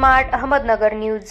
Smart Ahmednagar news.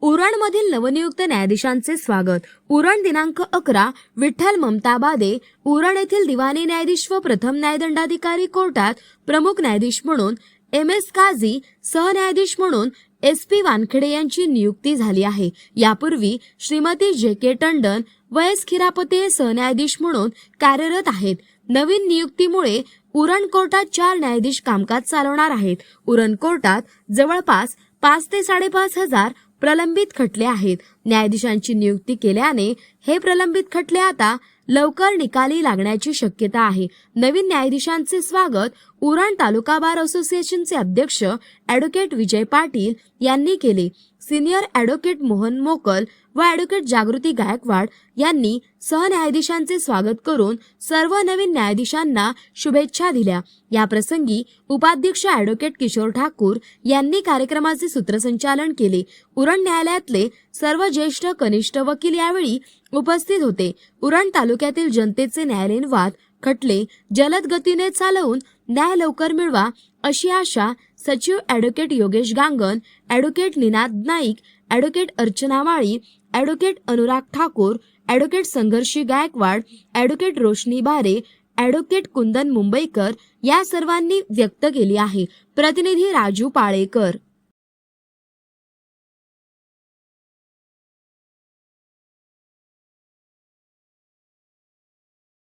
उरणमधील नवनियुक्त न्यायाधीशांचे स्वागत। उरण दिनांक 11 विठ्ठल ममताबादे। उरण येथील दिवाणी न्यायाधीश व प्रथम न्यायदंडाधिकारी कोर्टात प्रमुख न्यायाधीश म्हणून MS काझी, सहन्यायाधीश म्हणून SP वानखेडे यांची नियुक्ती झाली आहे। यापूर्वी श्रीमती JK टंडन वयस खिरापते सरन्यायाधीश म्हणून कार्यरत आहेत। नवीन नियुक्तीमुळे उरण कोर्टात 4 न्यायाधीश कामकाज चालवणार आहेत। उरण कोर्टात जवळपास 5 ते 5.5 हजार प्रलंबित खटले आहेत। न्यायाधीशांची नियुक्ती केल्याने हे प्रलंबित खटले आता लवकर निकाली लागण्याची शक्यता आहे। नवीन न्यायाधीशांचे स्वागत उरण तालुका बार असोसिएशनचे अध्यक्ष ॲडव्होकेट विजय पाटील यांनी केले। सिनियर ॲडव्होकेट मोहन मोकल व ॲडव्होकेट जागृती गायकवाड यांनी सहन्यायाधीशांचे स्वागत करून सर्व नवीन न्यायाधीशांना शुभेच्छा दिल्या। या प्रसंगी उपाध्यक्ष ॲडव्होकेट किशोर ठाकूर यांनी कार्यक्रमाचे सूत्रसंचालन केले। उरण न्यायालयातले सर्व ज्येष्ठ कनिष्ठ वकील यावेळी उपस्थित होते। उरण तालुक्यातील जनतेचे न्यायालयीन वाद खटले जलद गतीने चालवून न्याय लवकर मिळवा अशी आशा सचिव advocate Yogesh Gangan, advocate Ninad Naik, advocate Archana Mali, advocate Anurag Thakur, advocate Sangharshi Gaikwad, advocate Roshni Bare, advocate कुंदन मुंबईकर या सर्वांनी व्यक्त केली आहे। प्रतिनिधी राजू पाळेकर।